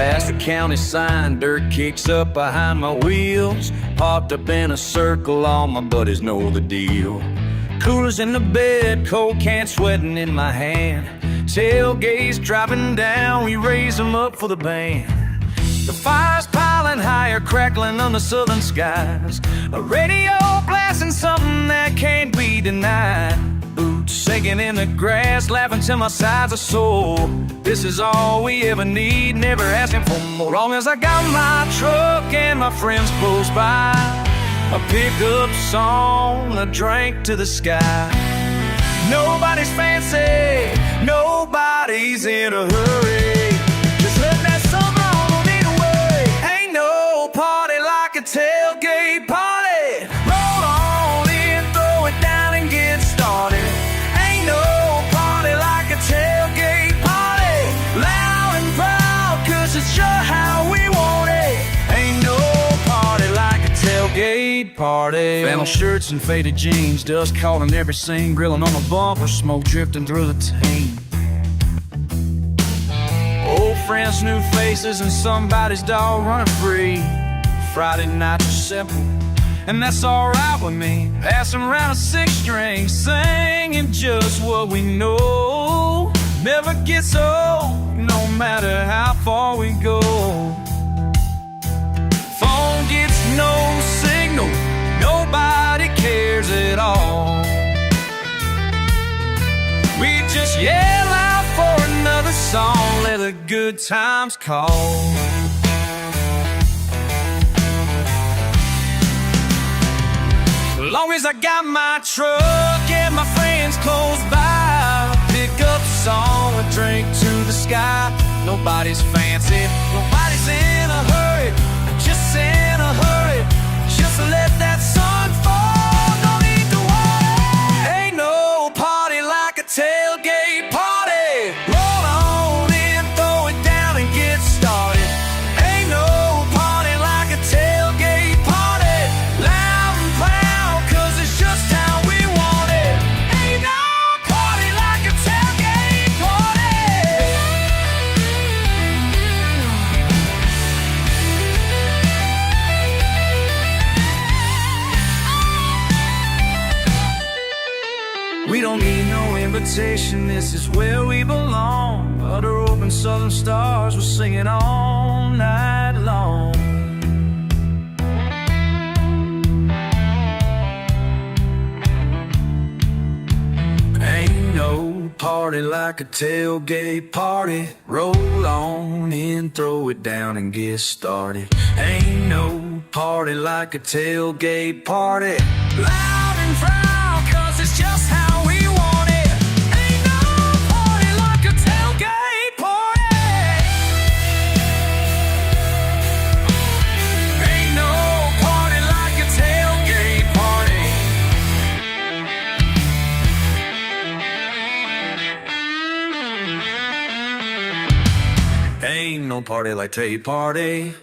Past the county sign, dirt kicks up behind my wheels. Parked up in a circle, all my buddies know the deal. Coolers in the bed, cold can sweating in my hand. Tailgates dropping down, we raise them up for the band. The fire's piling higher, crackling on the southern skies. A radio blasting something that can't be denied. Boots sinking in the grass, laughing till my sides are sore. This is all we ever need, never asking for more. Long as I got my truck and my friends close by, a pickup song, a drink to the sky. Nobody's fancy, nobody's in a hurry. Just let that summer on it away. Ain't no party like a tailgate party. Roll on in, throw it down and get started. Ain't no party like a tailgate party. Loud and proud, cause it's sure how we want it. Ain't no party like a tailgate party. Flannel shirts and faded jeans, dust caught in every scene. Grilling on a bumper, smoke drifting through the ting. Old friends, new faces, and somebody's dog running free. Friday nights are simple, and that's alright with me. Passing around a six string, singing just what we know. Never gets old, no matter how far we go. Phone gets no signal, nobody cares at all. We just yell out for another song, let the good times call. As long as I got my truck and my friends close by, pick up a song, a drink to the sky. Nobody's fancy, nobody's in a hurry, just in a hurry. Just let that sun fall, no need to worry. Ain't no party like a tailgate party. Roll on in, throw it down and get started. Ain't no party like a tailgate party. Loud and proud, cause it's just how we want it. Ain't no party like a tailgate party. We don't need no invitation, this is where we belong. Under open southern stars, we're singing all night long. Ain't no party like a tailgate party. Roll on in, throw it down and get started. Ain't no party like a tailgate party. Loud and proud, cause it's just how we want it. Ain't no party like a tailgate party. Ain't no party like a tailgate party. Ain't no party like tailgate party.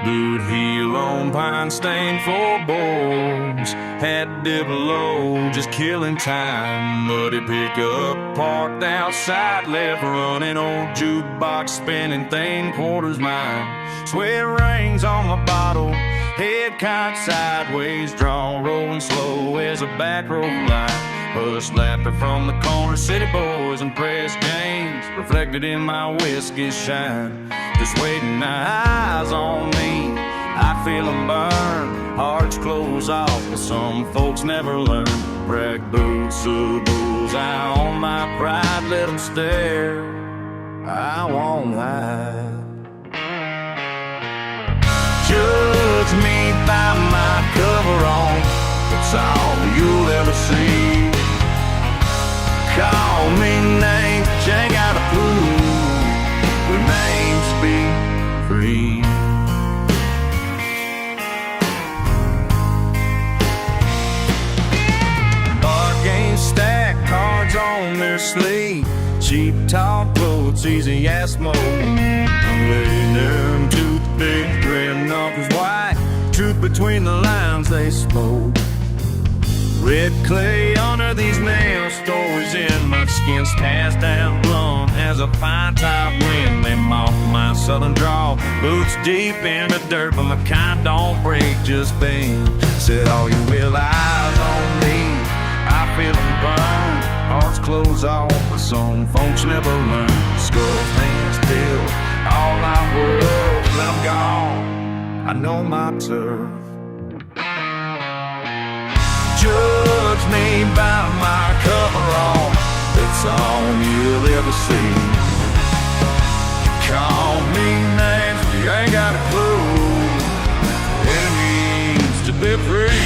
Boot heel on pine stain for bows. Had to dip low, just killing time. Muddy pickup parked outside, left running. Old jukebox spinning, thing quarters mine. Sweat rings on my bottle, head cocked sideways, draw rolling slow as a back row line. Hush laughter from the corner, city boys and press games reflected in my whiskey shine. Just waiting, eyes on me, I feel them burn. Hearts close off, but some folks never learn. Brag boots, a bullseye on my pride, let them stare, I won't hide. Judge me by my cover on, that's all you'll ever see. Call me names, you ain't got a clue. Remain, speak free. Bar game stack, cards on their sleeve. Cheap talk, it's easy as smoke. Lay them to between the lines they spoke. Red clay under these nails, stories in my skin, stands down blunt as a fine top wind. They mock my southern drawl, boots deep in the dirt, but my kind don't break, just bend. Said all you real eyes on me, I feel them burn. Hearts close off, but some folks never learn. Skulls hands still, all I was, when I'm gone, I know my turf. Judge me by my coverall, that's all you'll ever see. Call me names, but you ain't got a clue what it means to be free.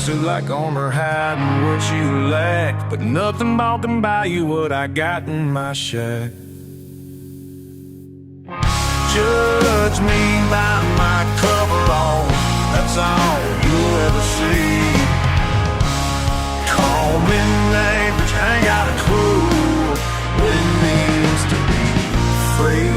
Sit like armor hiding what you lack, but nothing bought can buy you what I got in my shack. Judge me by my coverall, that's all you'll ever see. Call me names, but you ain't got a clue what it means to be free.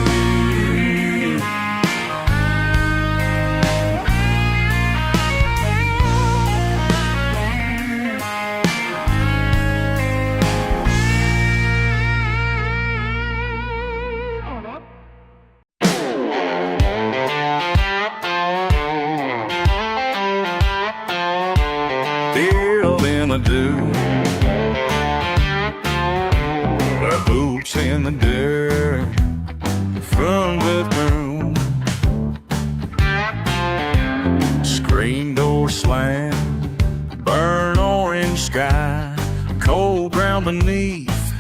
Our boots in the dirt, front bedroom, screen door slam, burnt orange sky, cold ground beneath,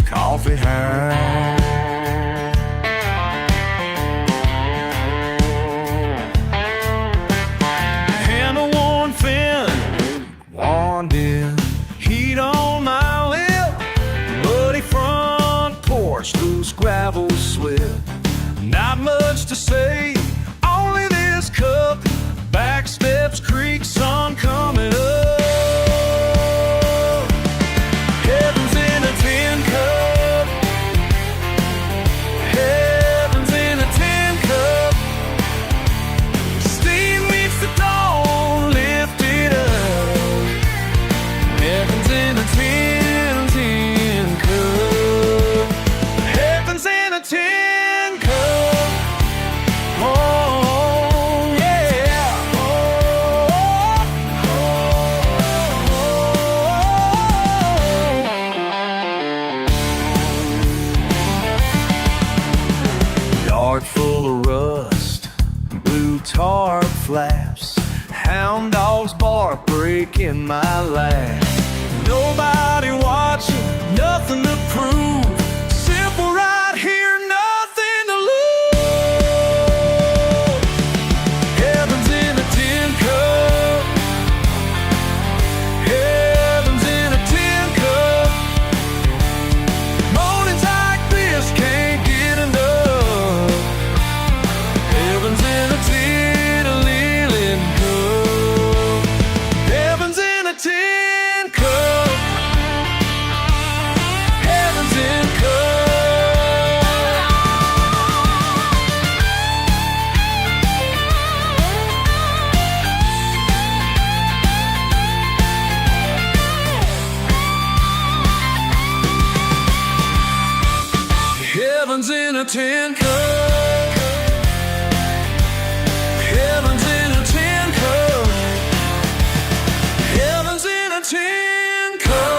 coffee high. Loose gravel slip, not much to say, only this cup, back steps creak, sun coming up. Heaven's in a tin cup, heaven's in a tin cup. Steam meets the dawn, lift it up. Heaven's in a tin cup. Tin cup, oh yeah, Yard full of rust, blue tarp flaps, hound dogs bark breaking my laugh. Nobody watching, nothing to prove, simple right here. Heaven's in a tin cup. Heaven's in a tin cup. Heaven's in a tin cup.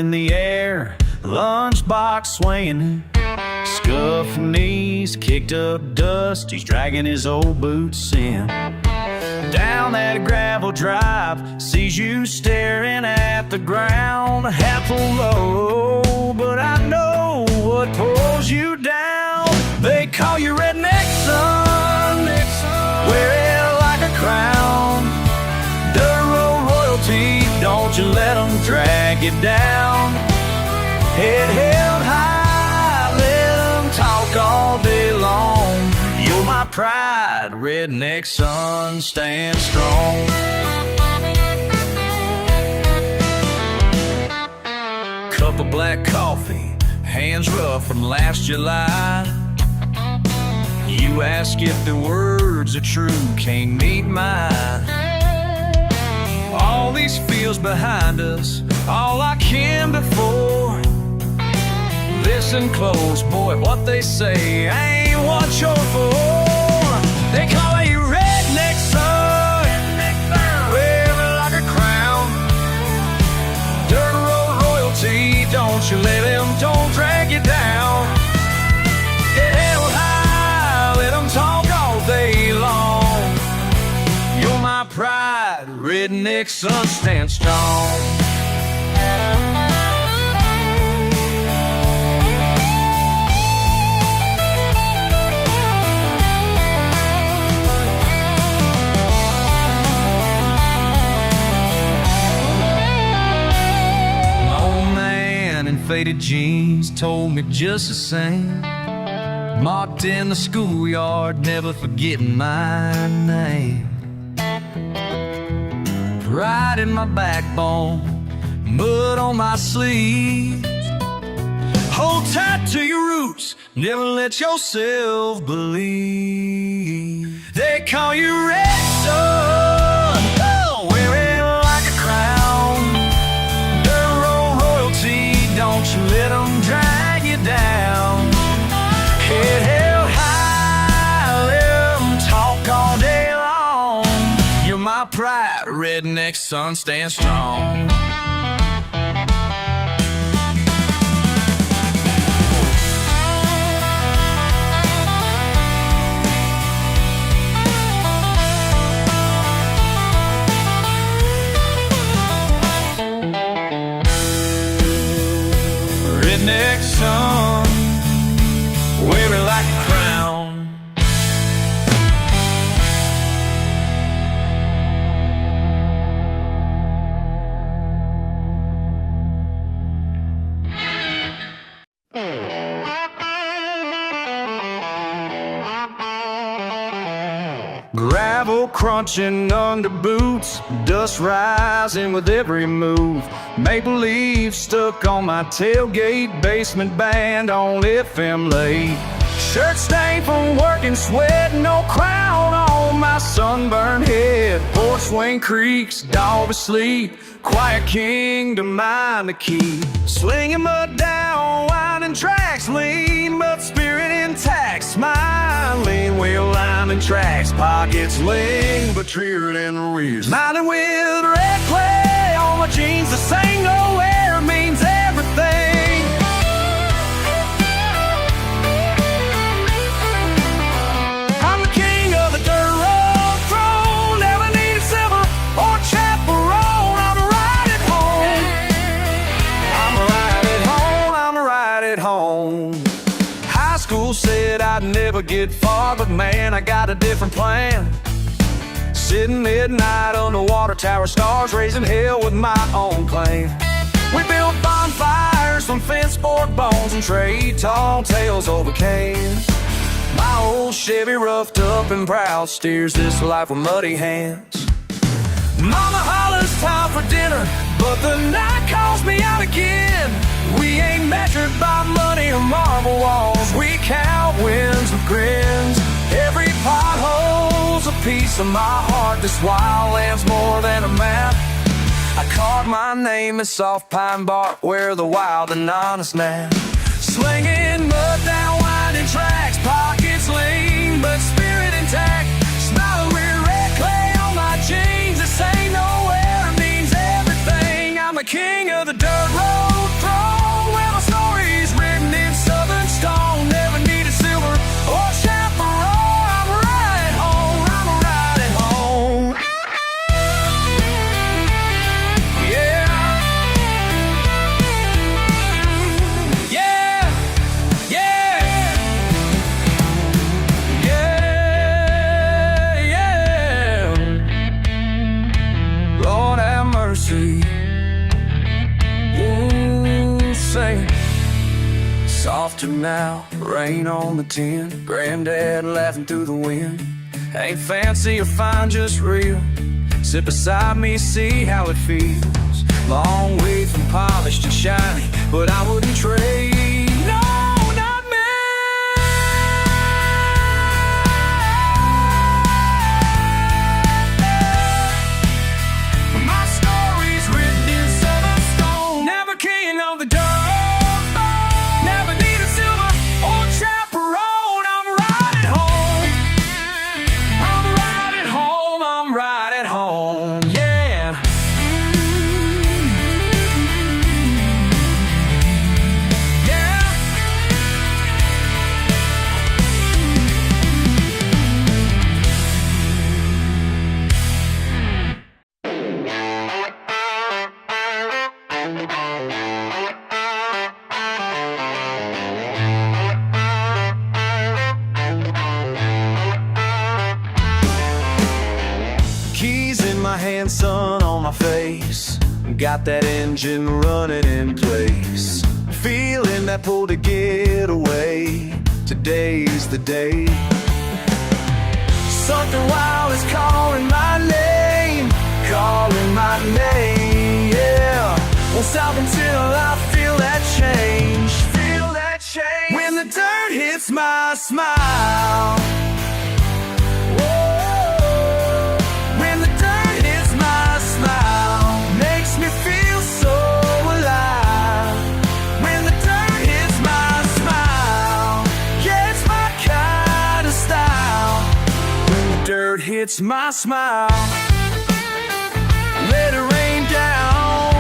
in the air, lunchbox swinging, scuffed knees, kicked up dust, he's dragging his old boots in. Down that gravel drive, sees you staring at the ground, half full low, but I know what pulls you down. They call you Redneck Son, wear it like a crown. Dirt road royalty, don't you let them drag you down. Head held high, let them talk all day long. You're my pride, Redneck Son, stand strong. Cup of black coffee, hands rough from last July. You ask if the words are true, can't meet mine. All these fields behind us, all I can before. Listen close, boy, what they say ain't what you're for. They call you Redneck Son, wear it like a crown. Dirt road royalty, don't you let them, don't drag you down. Get held high, let them talk all day long. You're my pride, Redneck Son, stand strong. Faded jeans told me just the same. Marked in the schoolyard, never forgetting my name. Pride in my backbone, mud on my sleeves. Hold tight to your roots, never let yourself believe. They call you Red Son, oh, wear it like a crown. Dirt road royalty, don't you let them drag you down. Head held high, let them talk all day long. You're my pride, Redneck Son, stand strong. Redneck Son, wear it like a crown. Gravel crunching under boots, dust rising with every move. Maple leaf stuck on my tailgate, basement band on FM late. Shirt stained from working sweat, no crown on my sunburned head. Porch swing creaks, dog asleep, quiet king to mind the key. Slinging mud down, winding tracks, lean but spirit intact. Smiling, wheel lining tracks, pockets lean but treated in the rear. Smiling with red clay on my jeans, the same nowhere means everything. I'm the king of the dirt road throne, never need silver or chaperone. I'm right at home. I'm right at home. I'm right at home. High school said I'd never get far, but man, I got a different plan. Sitting midnight on the water tower stars, raising hell with my own claim. We built bonfires from fence board bones and trade tall tales over canes. My old Chevy roughed up and proud steers this life with muddy hands. Mama hollers time for dinner, but the night calls me out again. We ain't measured by money or marble walls, we count wins with grins. Every pothole's a piece of my heart, this wild land's more than a map. I carved my name in soft pine bark where the wild and honest nap. Slinging mud down winding tracks, pockets lean but spirit intact. Smiling with red clay on my jeans, this ain't nowhere, it means everything. I'm the king of the dirt road shelter now, rain on the tin, granddad laughing through the wind. Ain't fancy or fine, just real. Sit beside me, see how it feels. Long way from polished and shiny, but I wouldn't trade. No, not me. My story's written in southern stone. Never king of the dirt, never need a silver or chaperone. I'm riding home. I'm riding home. I'm riding home. Yeah. Keys in my hand, sun on my face. Got that engine running in place. Feeling that pull to get away. Today's the day. Something wild is calling my name. Calling my name, yeah. Won't stop until I feel that change. Feel that change. When the dirt hits my smile. It's my smile. Let it rain down.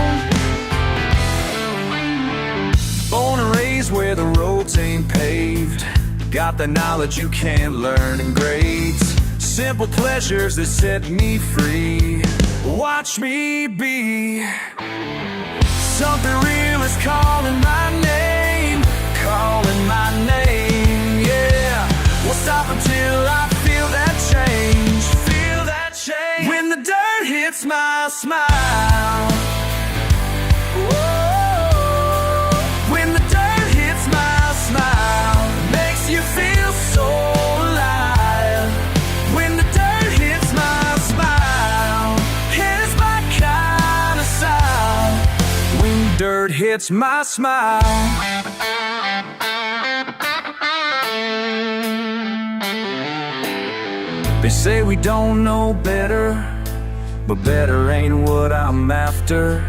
Born and raised where the roads ain't paved. Got the knowledge you can't learn in grades. Simple pleasures that set me free. Watch me be. Something real is calling my name. Calling my name, yeah. Won't stop until I feel that change. When the dirt hits my smile. Whoa. When the dirt hits my smile, makes you feel so alive. When the dirt hits my smile, it's my kind of style. When dirt hits my smile. They say we don't know better, but better ain't what I'm after.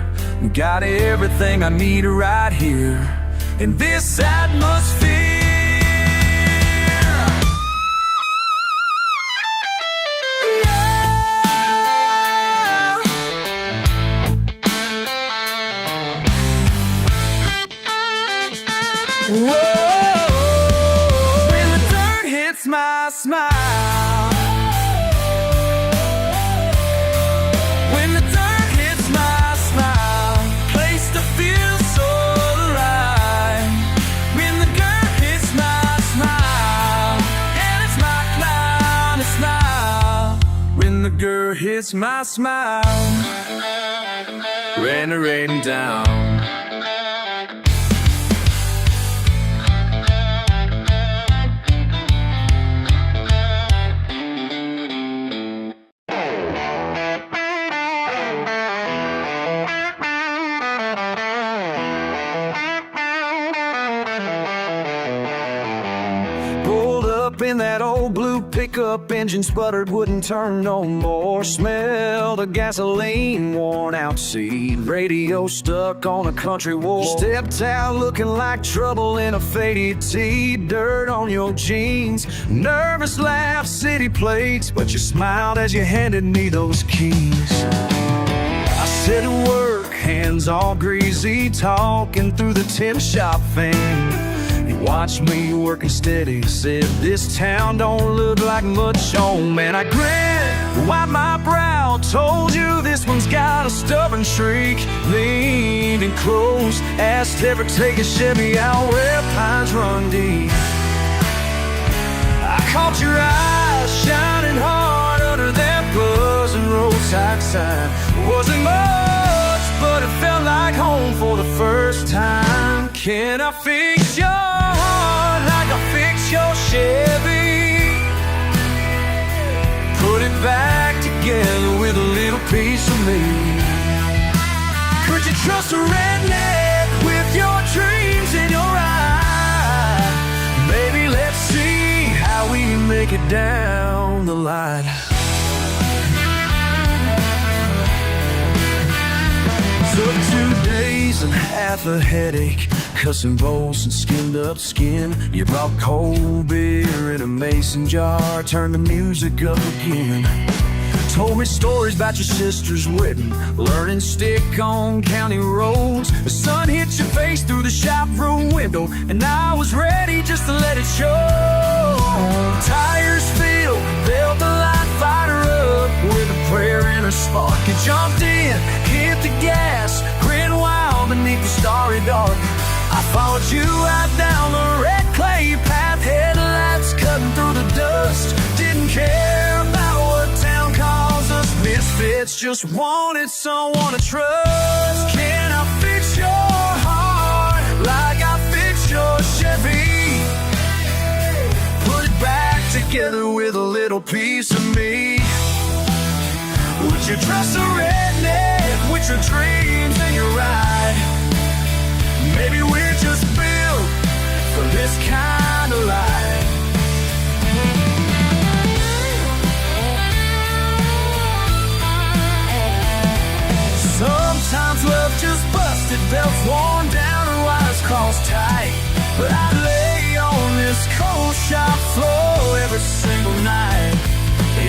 Got everything I need right here in this atmosphere. Yeah. Whoa. When the dirt hits my smile. Girl hits my smile. Rain down. In that old blue pickup, engine sputtered, wouldn't turn no more. Smell the gasoline, worn out seat, radio stuck on a country wall. Stepped out looking like trouble in a faded tee. Dirt on your jeans, nervous laugh, city plates, but you smiled as you handed me those keys. I said to work, hands all greasy, talking through the tin shop fan. Watch me working steady, said this town don't look like much on. Man, I grinned, wiped my brow, told you this one's got a stubborn streak. Leaned in close, asked ever take a Chevy out where pines run deep. I caught your eyes shining hard under that buzzing roadside sign. Wasn't much, but it felt like home for the first time. Can I fix your heart? piece of me. Could you trust a redneck with your dreams in your eyes? Baby, let's see how we make it down the line. Took 2 days and half a headache, cussing bowls and skinned up skin. You brought cold beer in a mason jar, turned the music up again. Told me stories about your sister's wedding, learning stick on county roads. The sun hit your face through the shop room window, and I was ready just to let it show. Tires filled, felt the light fire up with a prayer and a spark. You jumped in, hit the gas, grinned wild beneath the starry dark. I followed you out down the red clay path, headlights cutting through the dust. Didn't care about what town calls us misfits, just wanted someone to trust. Can I fix your heart like I fixed your Chevy? Put it back together with a little piece of me. Would you trust a redneck with your dreams and your ride? Maybe we're just built for this kind of life. Sometimes love just busted, belts worn down and wires crossed tight. But I lay on this cold shop floor every single night.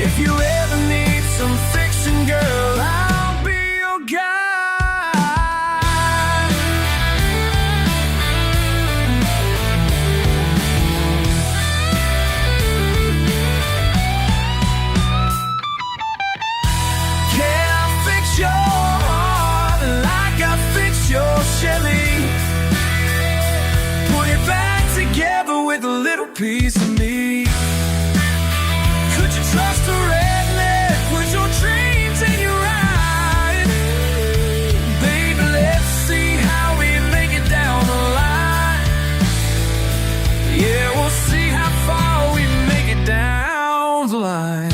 If you ever need some fixing, girl, I'll be your guy. Your Chevy, put it back together with a little piece of me. Could you trust a redneck with your dreams in your ride? Baby, let's see how we make it down the line. Yeah, we'll see how far we make it down the line.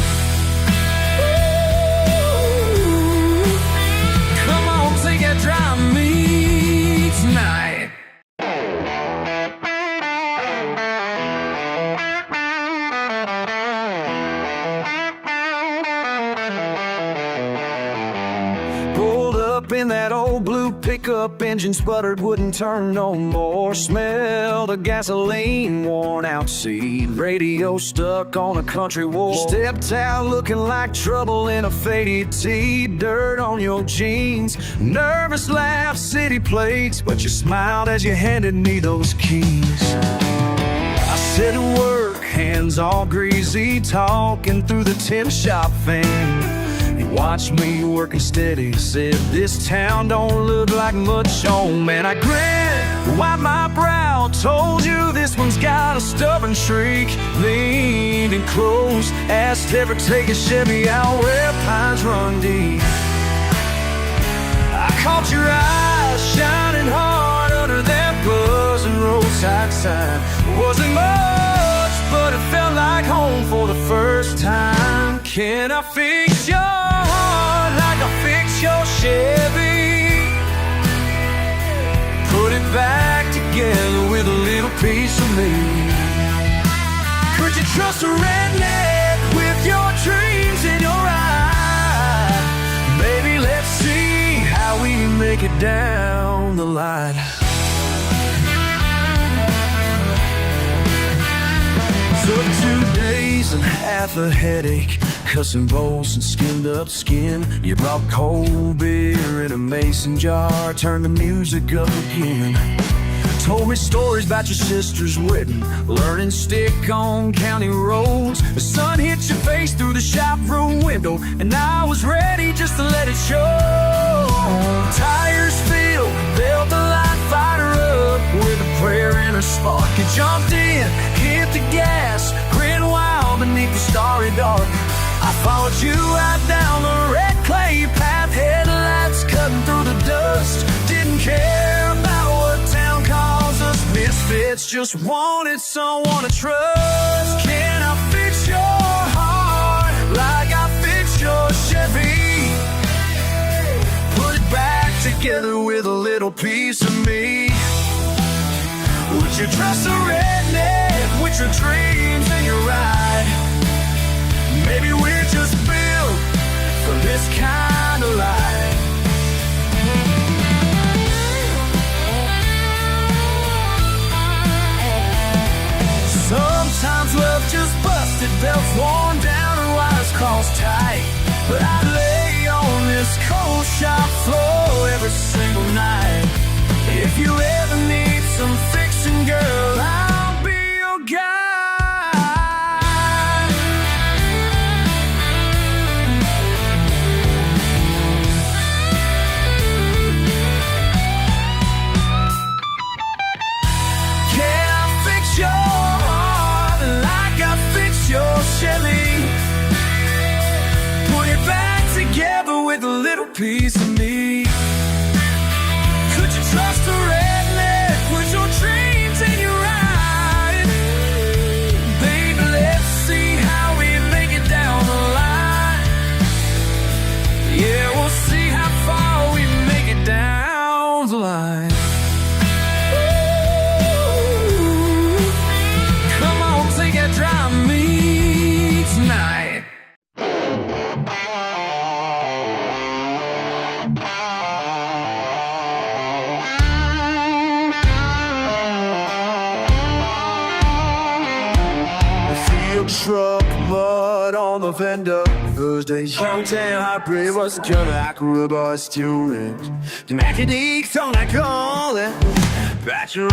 In that old blue pickup, engine sputtered, wouldn't turn no more. Smell the gasoline, worn out seat, radio stuck on a country wall. Stepped out looking like trouble in a faded tee. Dirt on your jeans, nervous laugh, city plates, but you smiled as you handed me those keys. I said to work, hands all greasy, talking through the tin shop fan. Watch me working steady, said this town don't look like much on. Man, I grinned, wiped my brow, told you this one's got a stubborn streak. Leaned in close, asked ever take a Chevy out where pines run deep. I caught your eyes shining hard under that buzzing roadside sign. Wasn't much, but it felt like home for the first time. Can I fix your heart like I fix your Chevy? Put it back together with a little piece of me. Could you trust a redneck with your dreams in your eyes? Baby, let's see how we make it down the line. Took 2 days and half a headache, cussing bowls and skinned up skin. You brought cold beer in a mason jar, turned the music up again. Told me stories about your sister's wedding, learning stick on county roads. The sun hit your face through the shop room window, and I was ready just to let it show. Tires filled, felt the light fire up with a prayer and a spark. You jumped in, hit the gas, grinned wild beneath the starry dark. I followed you out down the red clay path, headlights cutting through the dust. Didn't care about what town calls us misfits, just wanted someone to trust. Can I fix your heart like I fixed your Chevy? piece of me. Would you trust a redneck with your dreams and your ride? Maybe we're just built for this kind of life. Sometimes love just busted, belts worn down and wires crossed tight. But I lay on this cold shop floor every single night. If you ever need some fixing, girl, I'll be your guy. Can I fix your heart like I fix your Chevy? Put it back together with a little piece of me. Could you trust a redneck with your dreams and your ride? Baby, let's see how we make it down the line. Yeah, we'll see how far we make it down the line. Ooh, come on, take that drive with me tonight. Truck, mud on the fender. Thursday's hometown hybrid was the Cadillac Three steering. The Macadee song I call it battery.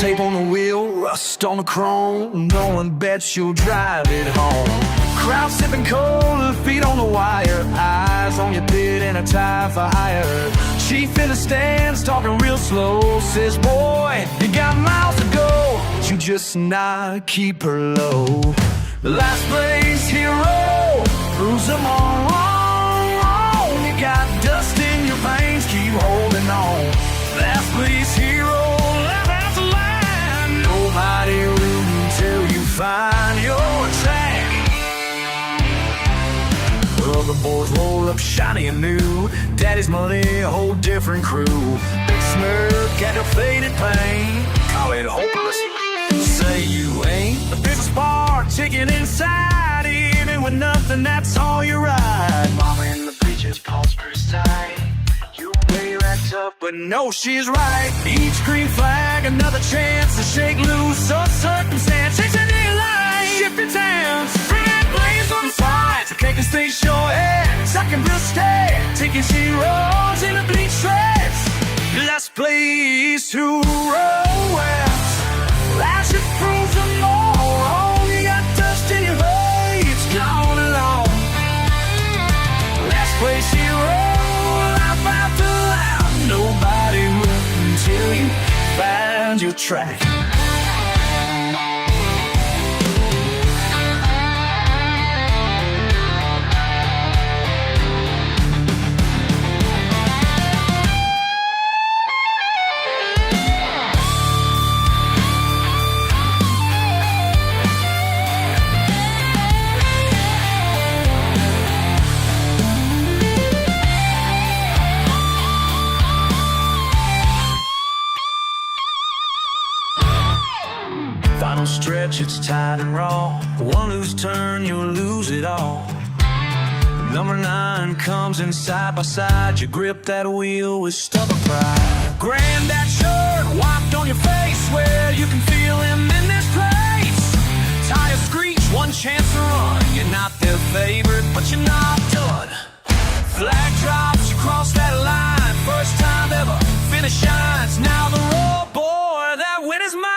Tape on the wheel, rust on the chrome. No one bets you'll drive it home. Crowd sipping cold, feet on the wire. Eyes on your pit and a tie for hire. Chief in the stands talking real slow. Says, boy, you got miles to go. You just not keep her low. The last place hero proves them all wrong. You got dust in your veins, keep holding on. Last place hero, laugh out the line. Nobody rooting till you find your track. Well, the boys roll up shiny and new. Daddy's money, a whole different crew. Big smirk and a faded pain. Call it hopeless. Say you ain't the biggest part, chicken inside. Even with nothing, that's all you ride. Mama in the bleachers, Paul's Pristine. You way racked up, but no, she's right. Each green flag, another chance to shake loose. A circumstance, chase a new line. Shift your towns, bring that blaze on the sides. The cake and stay short, second real stay. Taking zeros in the bleach shreds. Last place to roll west. That should prove them all wrong. You got dust in your way, it's gone along. Last place hero, life after life. Nobody will until you find your track. Final stretch, it's tight and raw. One loose turn, you'll lose it all. Number 9 comes in side by side. You grip that wheel with stubborn pride. Granddad shirt wiped on your face, where you can feel him in this place. Tire screech, one chance to run. You're not their favorite, but you're not done. Flag drops, you cross that line. First time ever, finish shines. Now the roar, boy, that win is mine.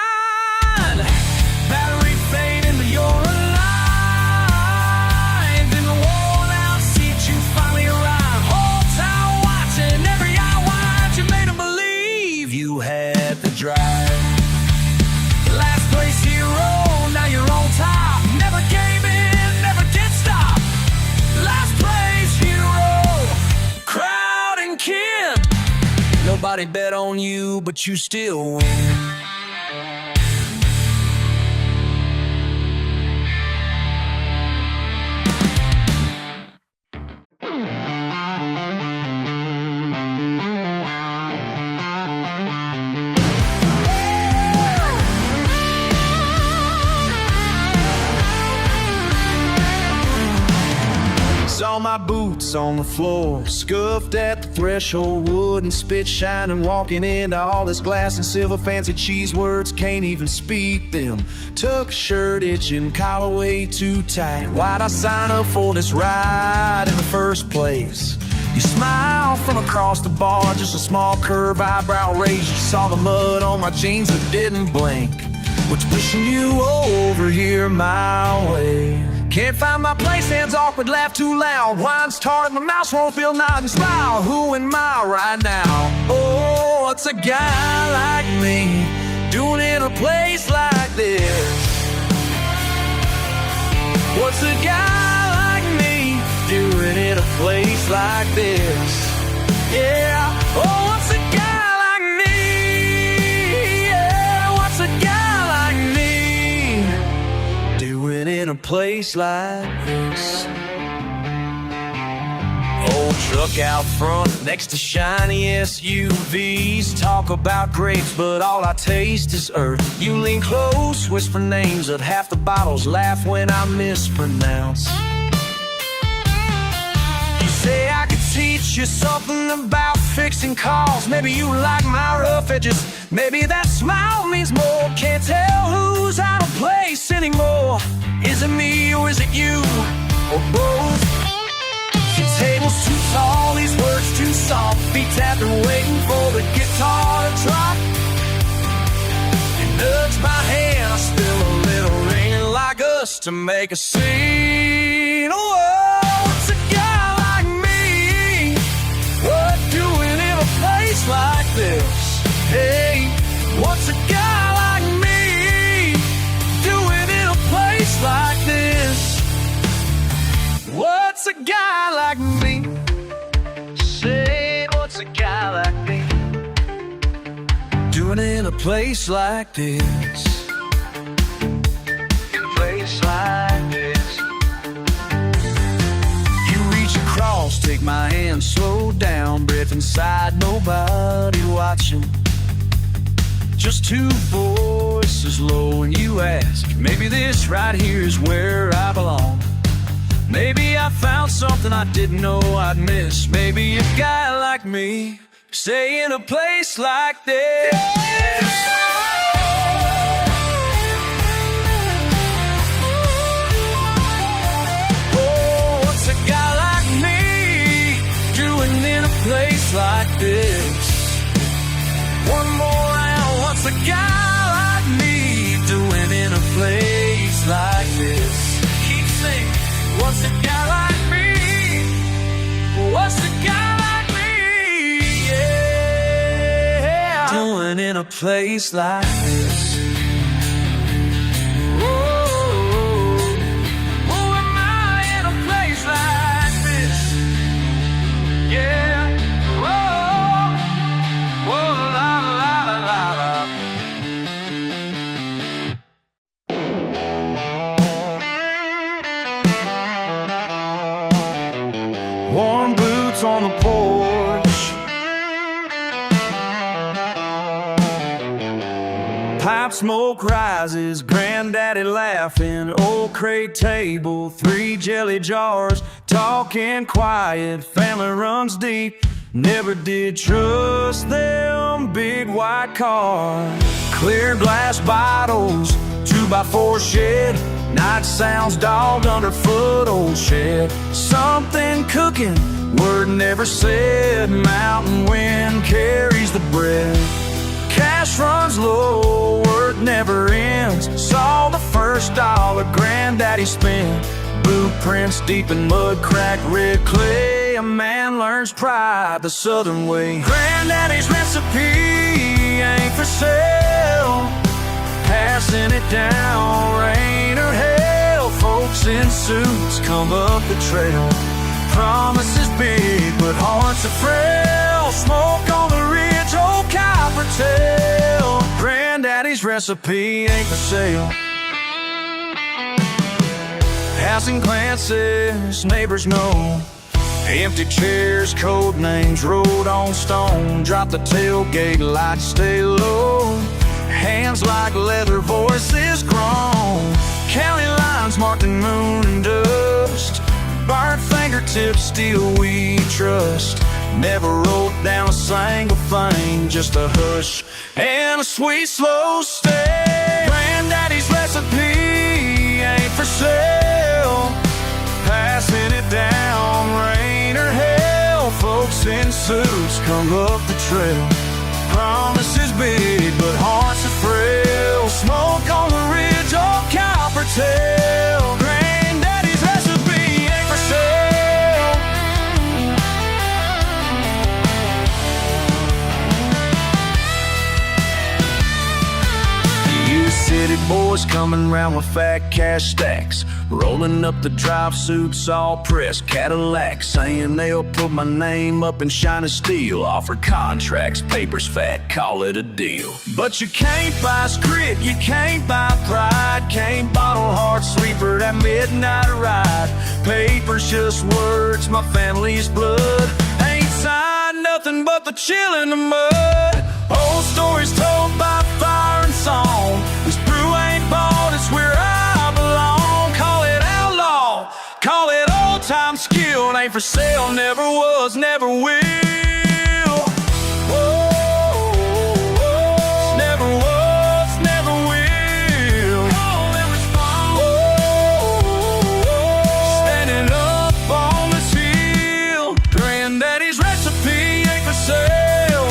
Battery fade into your alive. In the worn out seat, you finally arrive. Whole town watching, every eye wide. You made them believe you had the drive. Last place hero, now you're on top. Never gave in, never did stop. Last place hero, crowd and kin. Nobody bet on you, but you still win. boots on the floor, scuffed at the threshold, wood and spit shining, walking into all this glass and silver, fancy cheese words, can't even speak them. Tuck shirt itching, collar way too tight. Why'd I sign up for this ride in the first place? You smile from across the bar, just a small curve, eyebrow raise. You saw the mud on my jeans but didn't blink. What's pushing you over here my way? Can't find my place, hands awkward, laugh too loud. Wine's tart, my mouth won't feel nod and smile. Who am I right now? Oh, what's a guy like me doing in a place like this? What's a guy like me doing in a place like this? Yeah, oh, what's a guy like me? Yeah, what's a guy like me doing in a place like this? Old truck out front next to shiny SUVs. Talk about grapes, but all I taste is earth. You lean close, whisper names of half the bottles, laugh when I mispronounce. Say I could teach you something about fixing cars. Maybe you like my rough edges, maybe that smile means more. Can't tell who's out of place anymore. Is it me or is it you, or both? The table's too tall, these words too soft. Feet tapping, waiting for the guitar to drop. You nudge my hand, I spill a little rain like us to make a scene. Oh, what's a guy like me? What doing in a place like this? Hey, what's a guy like me doing in a place like this? What's a guy like me? Say, what's a guy like me doing in a place like this? In a place like this. You reach across, take my hand, slow down, breath inside, nobody watching. Just two voices low and you ask, maybe this right here is where I belong. Maybe I found something I didn't know I'd miss. Maybe a guy like me, stay in a place like this. Oh, what's a guy like me doing in a place like this? One more round, what's a guy like me doing in a place like this? Keep singing. What's a guy like me? What's a guy like me? Yeah, doing in a place like this. Oh, am I in a place like this? Yeah. Whoa, la la la la. Warm boots on the porch, pipe smoke rises, granddaddy laughing, old crate table, 3 jelly jars, talking quiet, family runs deep, never did trust them big white cars, clear glass bottles, 2x4 shed, night sounds dogged underfoot, old shed. Something cooking, word never said. Mountain wind carries the bread. Cash runs low, work never ends. Saw the first dollar granddaddy spent. Boot prints deep in mud, cracked red clay. A man learns pride the southern way. Granddaddy's recipe ain't for sale. Passing it down, rain or hail. Folks in suits come up the trail. Promises big, but hearts are frail. Smoke on the ridge, old copper tail. Granddaddy's recipe ain't for sale. Passing glances, neighbors know. Empty chairs, code names, road on stone. Drop the tailgate, lights stay low. Hands like leather, voices grown. County lines marked in moon and dust. Burnt fingers fingertips, still we trust. Never wrote down a single thing, just a hush and a sweet slow stay. Granddaddy's recipe ain't for sale, passing it down, rain or hail. Folks in suits come up the trail. Promises big, but hearts are frail. Smoke on the ridge, old copper tail. Granddaddy's recipe ain't for sale. You city boys coming round with fat cash stacks, rolling up the drive suits all pressed Cadillac, saying they'll put my name up in shiny steel. Offer contracts, papers fat, call it a deal. But you can't buy grit, you can't buy pride, can't bottle hard sleeper that midnight ride. Paper's just words, my family's blood ain't signed nothing but the chill in the mud. Old stories told by fire and song. This brew ain't bought, it's where I belong. Call it outlaw, call it old time skill. It ain't for sale, never was, never will. Never was, never will. Standing up on this hill. Granddaddy's recipe ain't for sale,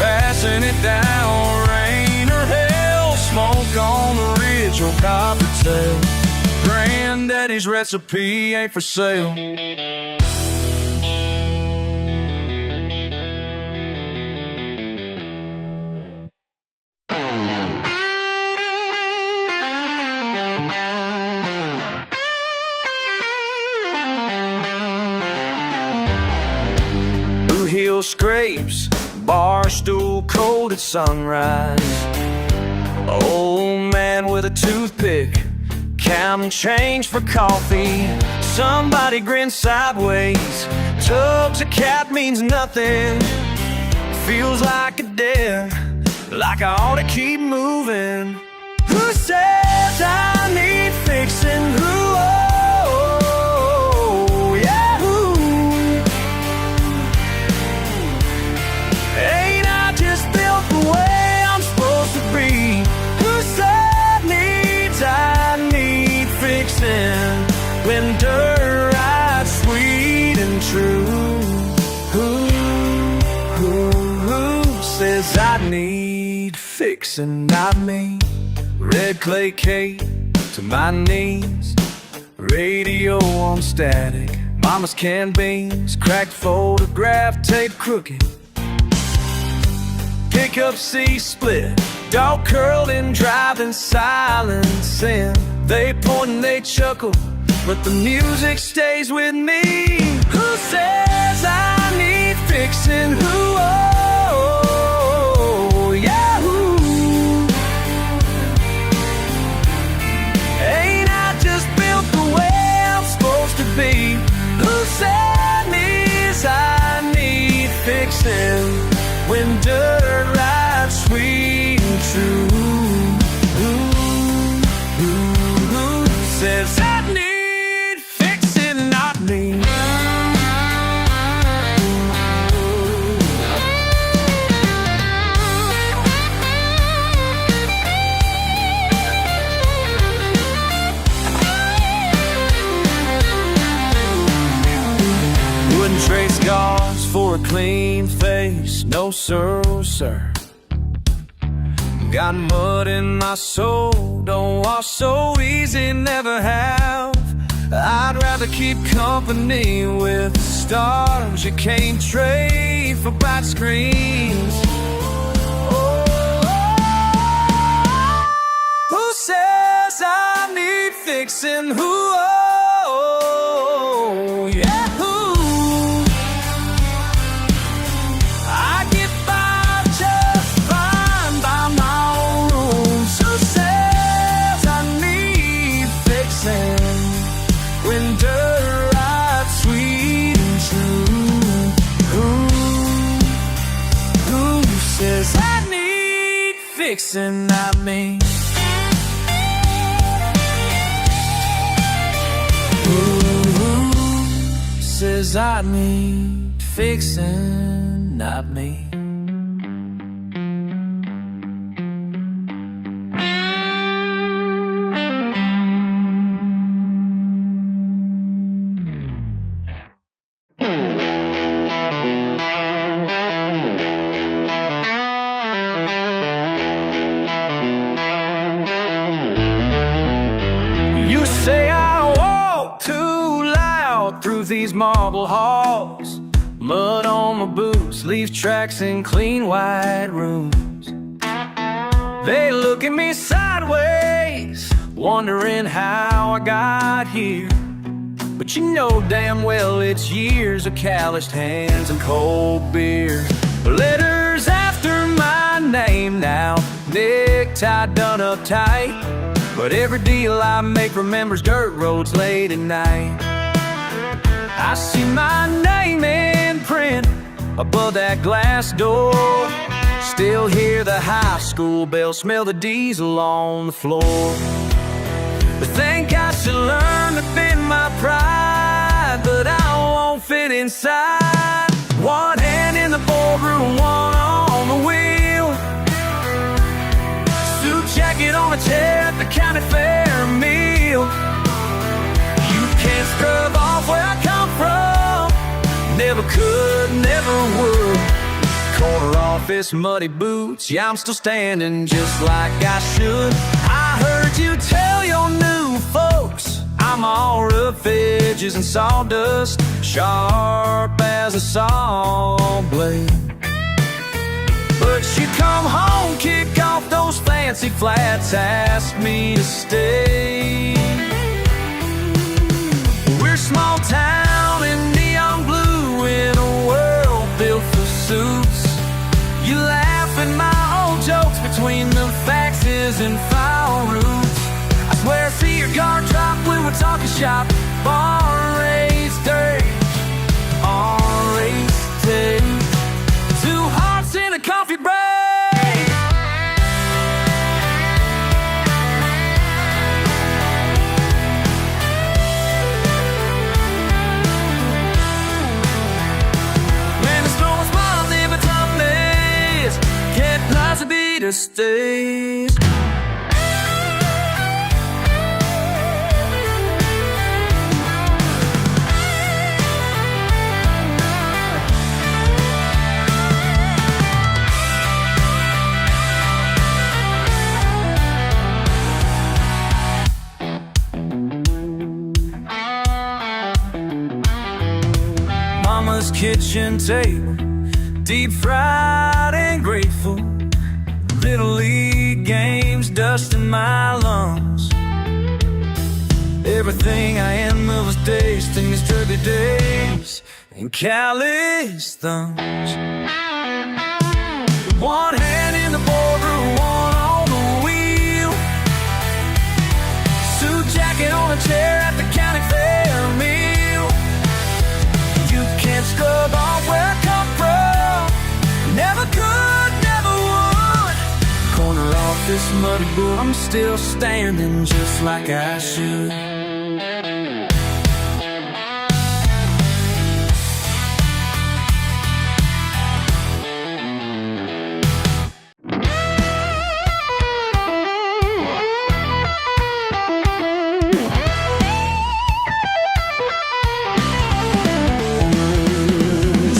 passing it down, rain or hail. Smoke on the ridge or copper tail. Granddaddy's recipe ain't for sale. Blue Hill scrapes, bar stool cold at sunrise. Old man with a toothpick, counting change for coffee. Somebody grins sideways, tugs a cat means nothing. Feels like a dead, like I ought to keep moving. Who says I need fixing? Who? Oh, yeah, who? Ain't I just built the way I'm supposed to be? Who said I need fixing? When dirt rides sweet and true. Who says I need fixing? Not me. Red clay cake to my knees, radio on static, mama's canned beans, cracked photograph tape crooked, pickup C split, dog curled in driving silence, and they point and they chuckle, but the music stays with me. Who says I need fixing? Who? Oh, yeah, who? Ain't I just built the way I'm supposed to be? Who says I need fixing? When dirt rides sweet and true. Who says I need fixing? Not me. Wouldn't trade scars for a clean face, no sir, oh sir. Got mud in my soul, don't wash so easy, never have. I'd rather keep company with stars you can't trade for bright screens. Who says I need fixing? Who? Oh, yeah, who? I get by just fine by my own rules. Who says I need fixing? When dirt rides sweet and true. Who says I need fixing? Not me. inside me, fixing, not me. You say I walk too loud through these marble halls, mud on my boots, leaf tracks in clean white rooms. They look at me sideways, wondering how I got here. But you know damn well it's years of calloused hands and cold beer. Letters after my name now, necktie done up tight. But every deal I make remembers dirt roads late at night. I see my name in print above that glass door. Still hear the high school bell, smell the diesel on the floor. But think I should learn to bend my pride, but I won't fit inside. One hand in the boardroom, one on the wheel. Suit jacket on a chair at the county fair meal. You can't scrub off where I come from. Never could, never would. Corner office, muddy boots, yeah, I'm still standing just like I should. I heard you tell your new folks I'm all rough edges and sawdust, sharp as a saw blade. But you come home, kick off those fancy flats, ask me to stay. We're small town in neon blue in a world built for suits. You laugh at my old jokes between the faxes and file roots. I swear I see your guard drop when we're talking shop. Bar raised dirt, on race tape. Two hearts in a coffee break. To be the stage. Mama's kitchen table, deep fried and grateful. Little league games, dust in my lungs. Everything I am of was tasting these derby days and callous thumbs. One hand in the boardroom, one on the wheel. Suit jacket on a chair at the county fair meal. You can't scrub off where I come from. Never could, never would. Corner office, muddy boot, I'm still standing just like I should.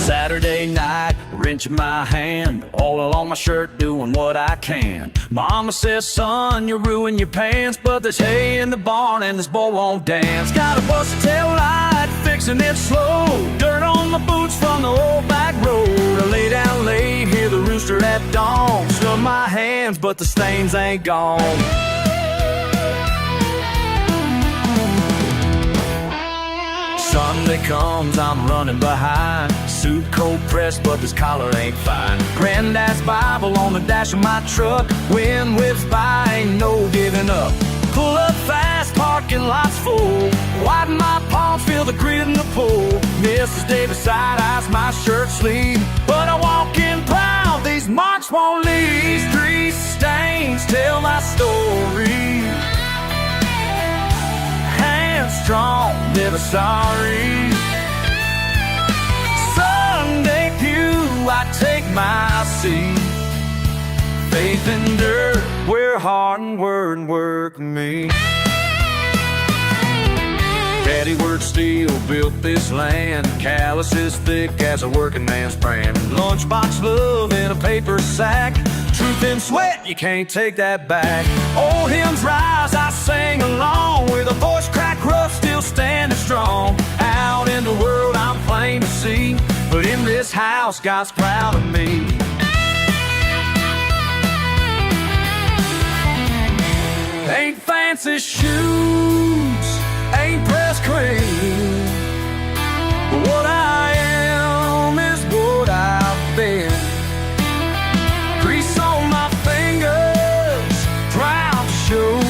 Saturday night, wrench in my hand, all along my shirt doing what I can. Mama says, son, you ruin your pants, but there's hay in the barn and this boy won't dance. Got a busted tail light, fixing it slow, dirt on my boots from the old back road. I lay down late, hear the rooster at dawn, scrub my hands, but the stains ain't gone. Sunday comes, I'm running behind. Suit coat pressed, but this collar ain't fine. Granddad's Bible on the dash of my truck. Wind whips by, ain't no giving up. Pull up fast, parking lots full. Widen my palms, feel the grit in the pool. Mrs. Davis side eyes my shirt sleeve, but I walk in proud, these marks won't leave. These three stains tell my story. Hands strong, never sorry. my seat. Faith in dirt, where heart and word work me. Daddy worked steel, built this land, calluses thick as a working man's brand. Lunchbox love in a paper sack, truth and sweat, you can't take that back. Old hymns rise, I sing along, with a voice crack rough, still standing strong. Out in the world I'm plain to see, but in this house God's proud of me. Ain't fancy shoes, ain't pressed cream, but what I am is what I've been. Grease on my fingers, proud to show,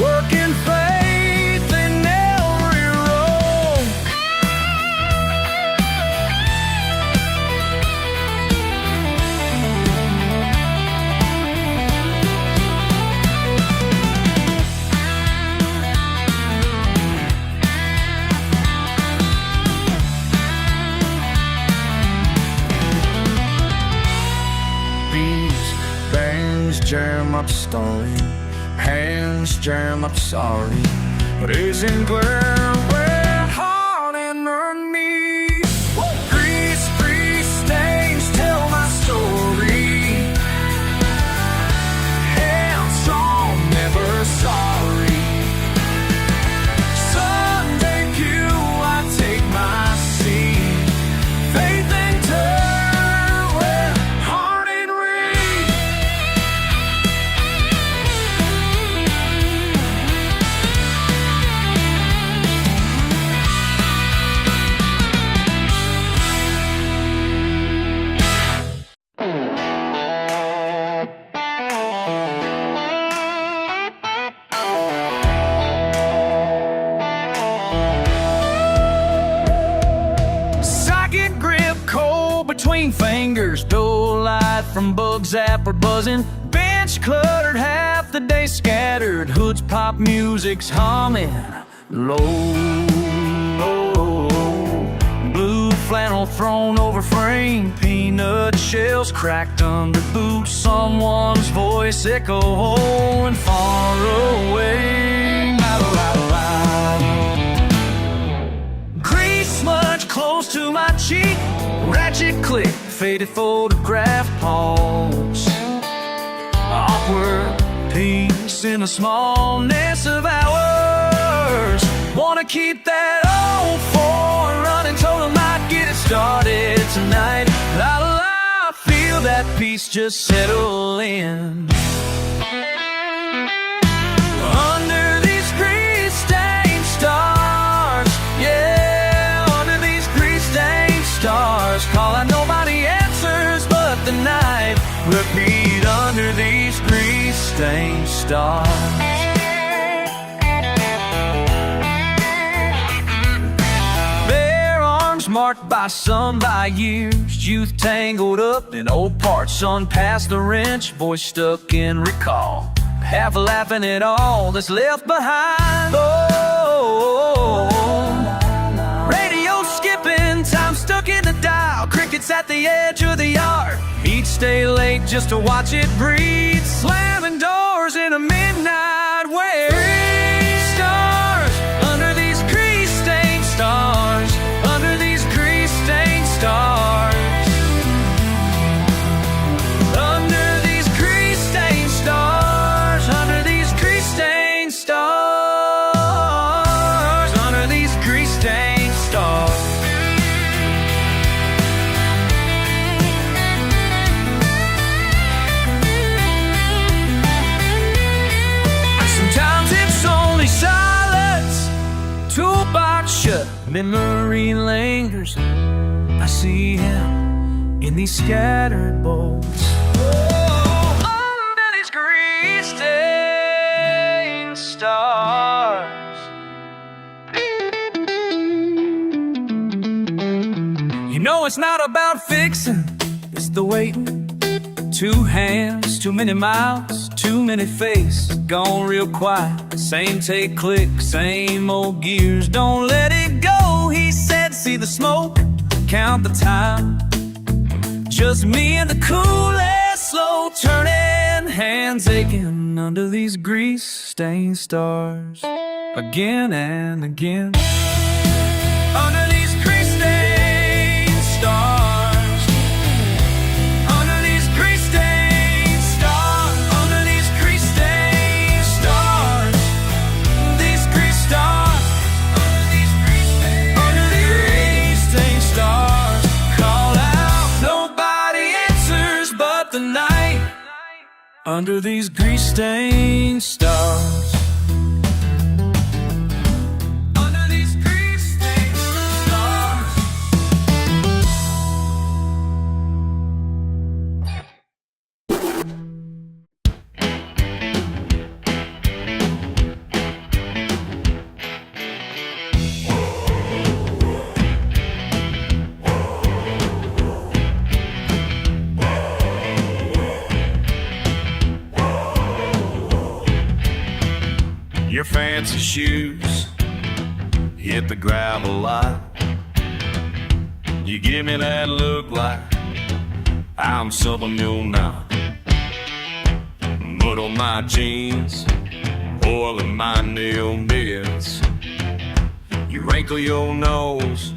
working faith in every row. Jam up stone, hands jam up sorry, but isn't glare wet heart in her knees. Grease, grease stains tell my story. Hands on, never sorry. Sunday pew, I take my seat. Faith and turn where heart and reed. Socket grip cold between fingers, dull light from bug zapper buzzing. Bench cluttered, half the day scattered. Hood's pop music's humming low. Blue flannel thrown over frame, peanut shells cracked under boots. Someone's voice echoing far away. Grease smudge close to my cheek, ratchet click, faded photograph pause. Awkward peace in the smallness of hours. Wanna keep that old Ford running, told him I'd get it started tonight. La la la, feel that peace just settle in. Under these grease-stained stars, yeah, under these grease-stained stars, calling nobody answers but the night. Repeat, under these grease-stained stars. Marked by sun, by years, youth tangled up in old parts, sun past the wrench, voice stuck in recall, half laughing at all that's left behind. Oh, radio skipping, time stuck in the dial, crickets at the edge of the yard, each stay late just to watch it breathe, slamming doors in a midnight where stars under these grease-stained stars. Stars under these grease-stained stars, under these grease-stained stars, under these grease-stained stars. Sometimes it's only silence, toolbox shut, memory lingers. I see him in these scattered bolts. Oh, under these grease-stained stars. You know it's not about fixing, it's the waiting. 2 hands, too many mouths, too many faces, gone real quiet. Same take click, same old gears. Don't let it go, he said, see the smoke, count the time. just me and the coolest slow turning hands aching under these grease-stained stars again and again. Under these grease-stained stars, under these grease-stained stars, under these grease-stained stars, these grease stars, under these grease-stained stars, call out, nobody answers but the night, under these grease-stained stars. Your fancy shoes hit the gravel lot. You give me that look like I'm something you're not. Mud on my jeans, oil in my nail beds. You wrinkle your nose,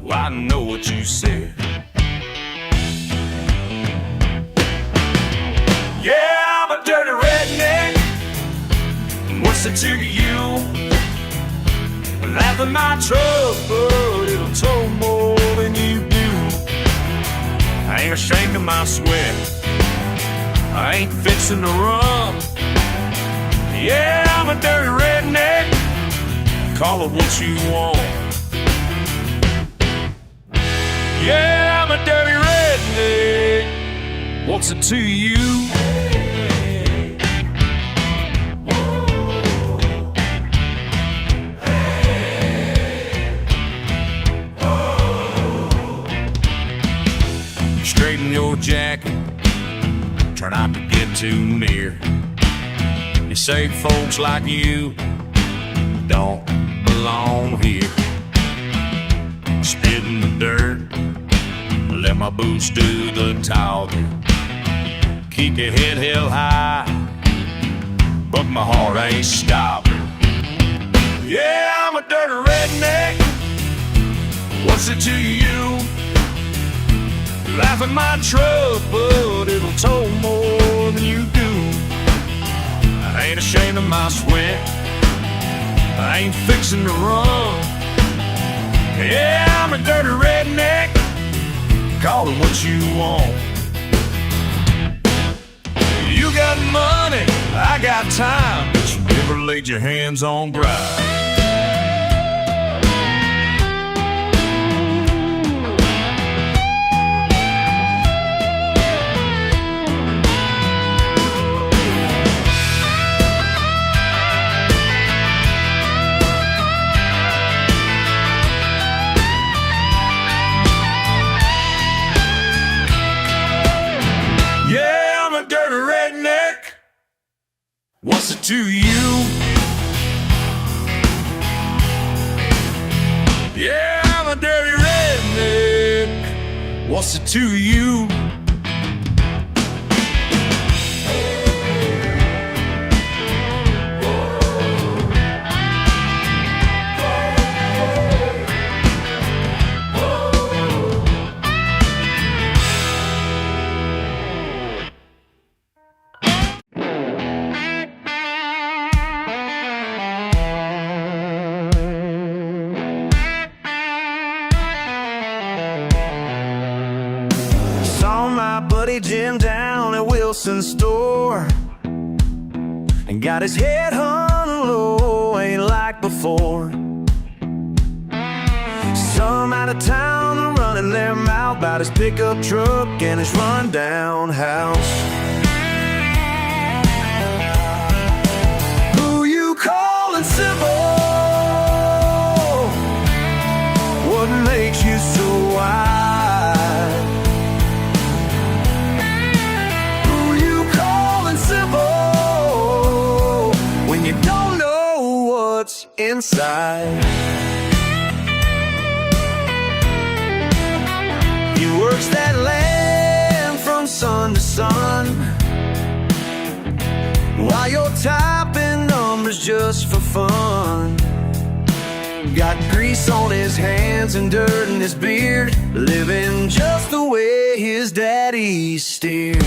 well, I know what you said. Yeah, I'm a dirty redneck. What's it to you? Laugh at my truck, but it'll tow more than you do. I ain't ashamed of my sweat, I ain't fixing to run. Yeah, I'm a dirty redneck, call it what you want. Yeah, I'm a dirty redneck. What's it to you? Straighten your jacket, try not to get too near. You say folks like you don't belong here. Spit in the dirt, let my boots do the talking. Keep your head held high, but my heart ain't stopping. Yeah, I'm a dirty redneck. What's it to you? Laugh at my truck, but it'll tow more than you do. I ain't ashamed of my sweat, I ain't fixing to run. Yeah, I'm a dirty redneck, call it what you want. You got money, I got time, but you never laid your hands on bride. What's it to you? Yeah, I'm a dirty redneck. What's it to you? Jim down at Wilson's store and got his head hung low, ain't like before. Some out of town are running their mouth about his pickup truck and his rundown house. Who you calling simple? What makes you so wild? Inside, he works that land sun to sun, while you're typing numbers just for fun. Got grease on his hands and dirt in his beard, living just the way his daddy steered.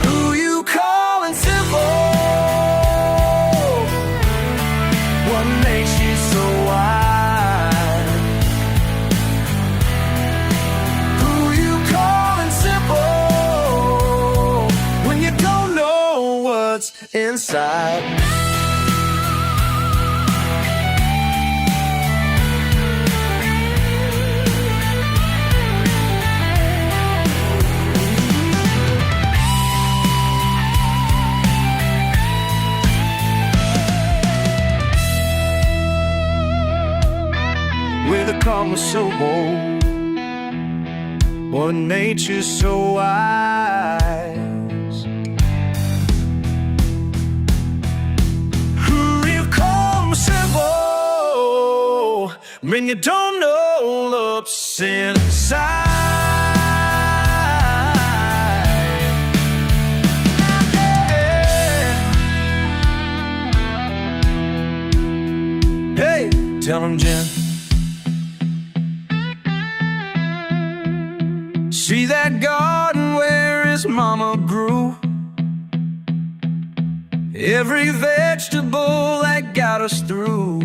Who you calling simple? What makes you so wide? Who you calling simple when you don't know what's inside? With a calm so bold, what nature's so wise. Who you calm simple when you don't know what's inside. Hey, tell him, Jen. See that garden where his mama grew? Every vegetable that got us through.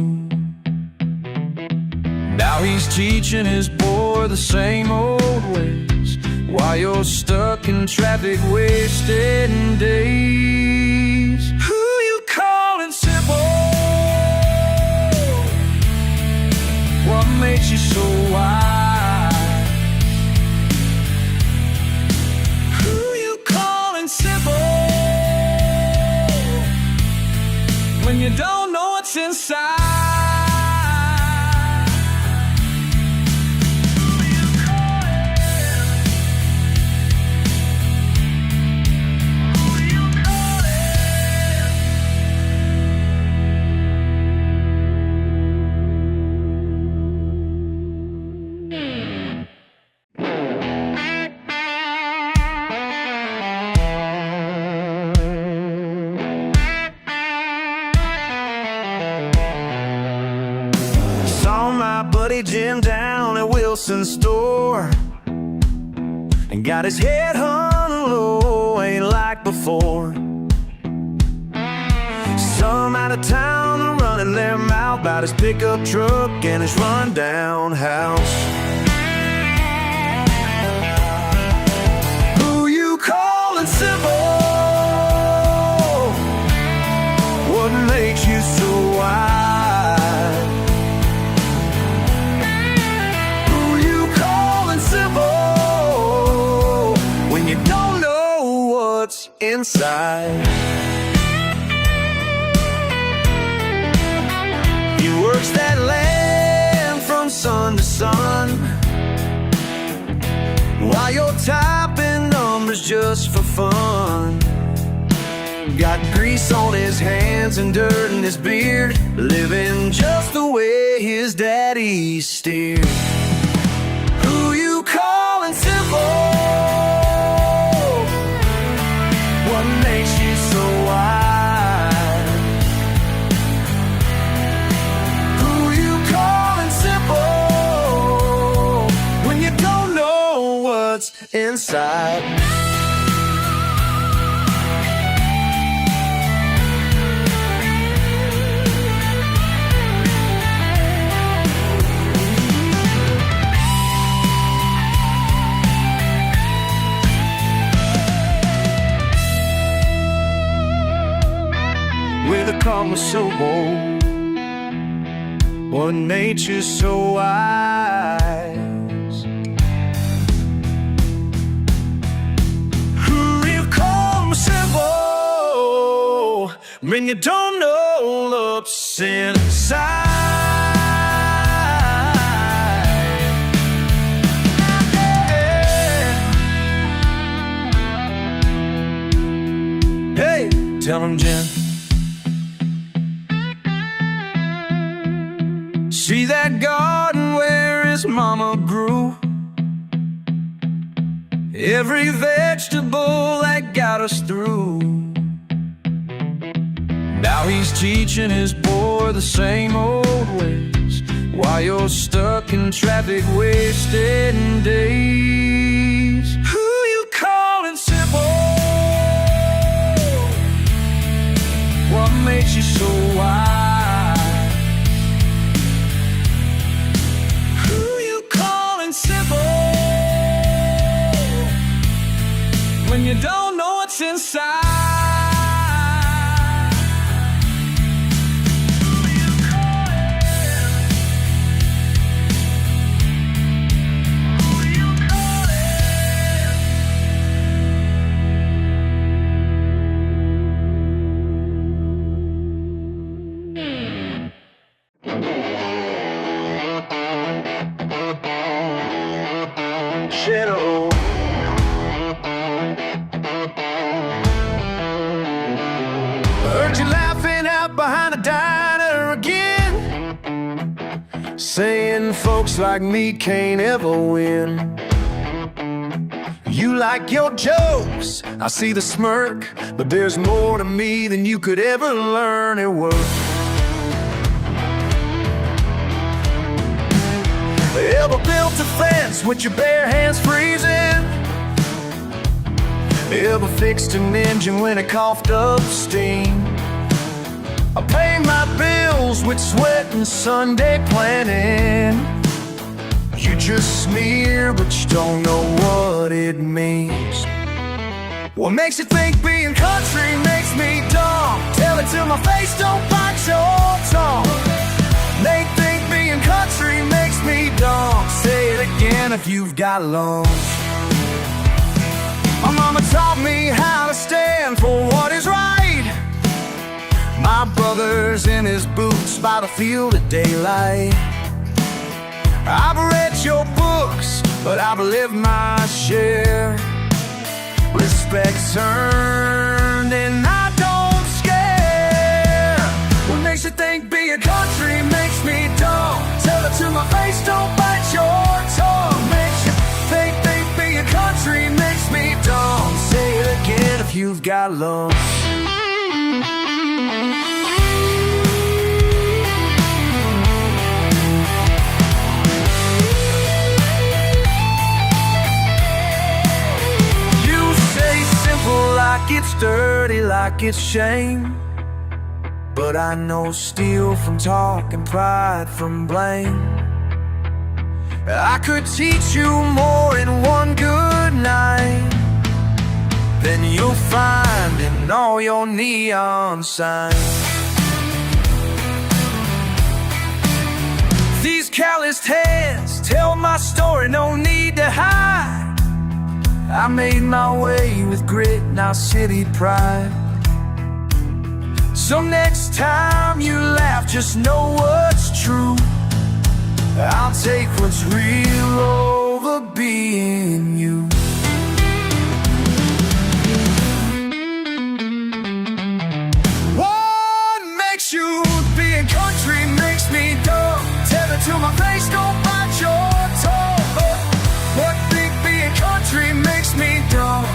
Now he's teaching his boy the same old ways, while you're stuck in traffic wasting days. Who you calling simple? What makes you so wild? Simple when you don't know what's inside. Who you calling? Who you Jim down at Wilson's store and got his head hung low, ain't like before. Some out of town are running their mouth about his pickup truck and his rundown house. Who you calling simple? What makes you so wild? You don't know what's inside. He works that land from sun to sun, while you're typing numbers just for fun. Got grease on his hands and dirt in his beard, living just the way his daddy steered. Who you calling simple? What makes you so wide? Who you calling simple when you don't know what's inside? With a calm so bold, what nature's so wise. Who you calm simple when you don't know what's inside. Hey, tell him, Jen. See that garden where his mama grew? every vegetable that got us through. Now he's teaching his boy the same old ways, while you're stuck in traffic wasting days. Who you calling simple? What makes you so wise? Who you calling simple when you don't know what's inside? Heard you laughing out behind the diner again, saying folks like me can't ever win. You like your jokes, I see the smirk, but there's more to me than you could ever learn at work. Ever built a fence with your bare hands freezing? Ever fixed an engine when it coughed up steam? I pay my bills with sweat and Sunday planning. You just smear, but you don't know what it means. What makes you think being country makes me dumb? Tell it to my face, don't bite your tongue. They think being country makes me dumb. Say it again if you've got lungs. My mama taught me how to stand for what is right. My brother's in his boots by the field of daylight. I've read your books, but I've lived my share. Respect's earned and I don't scare. What makes you think being country makes me dumb? Tell it to my face, don't bite your tongue. Makes you think being country makes me dumb. Say it again if you've got lungs. Like it's dirty, like it's shame, but I know steal from talk and pride from blame. I could teach you more in one good night than you'll find in all your neon signs. These calloused hands tell my story, no need to hide. I made my way with grit, now city pride. So next time you laugh, just know what's true. I'll take what's real over being you. What makes you being country makes me dumb? Tell it to my face, don't bite your tongue. What being country makes me dumb?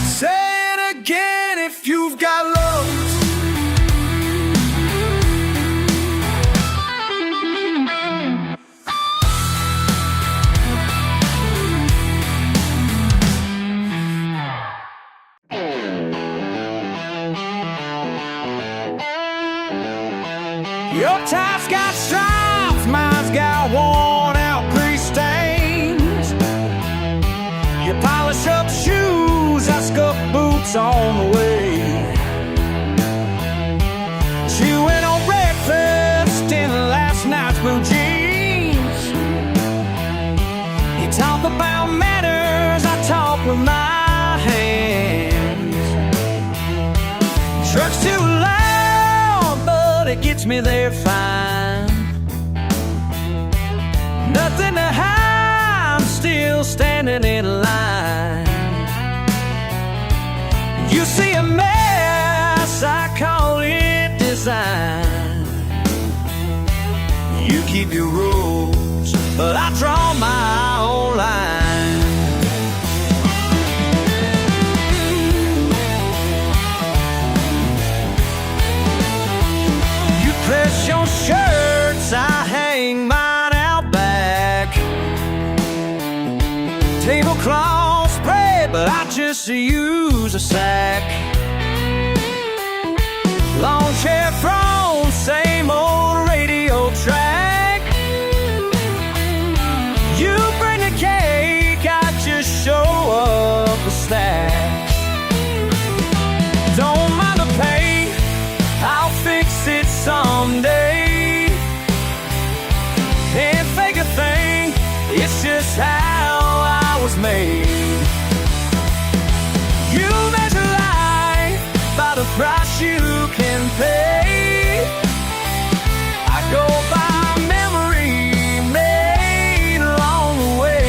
Say it again if you've got lungs. Your tie's got stripes, mine's got worn out grease stains. You polish up shoes, I scuff boots on the way. Chewing on breakfast in last night's blue jeans. You talk about manners, I talk with my hands. Truck's too loud, but it gets me there fine. Nothing to hide, I'm still standing in line. You see a mess, I call it design. You keep your rules, but I draw my own line. to use a sack. Lawn chair throne, same old radio track. You bring the cake, I just show up a stack. Don't mind the pain, I'll fix it someday. Can't fake a thing, it's just how I was made. You measure life by the price you can pay. I go by memory made along the way.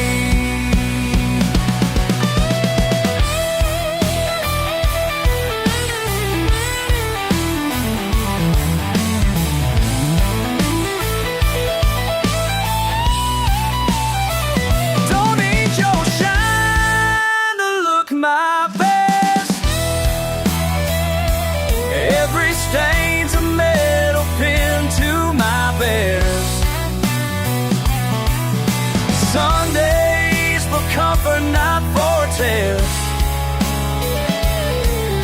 Don't need your shine to look my best. Every stain's a metal pin to my best. Sundays for comfort, not for test.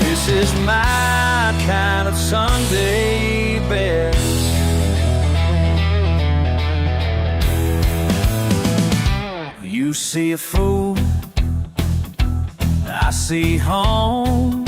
This is my kind of Sunday best. You see a fool, I see home.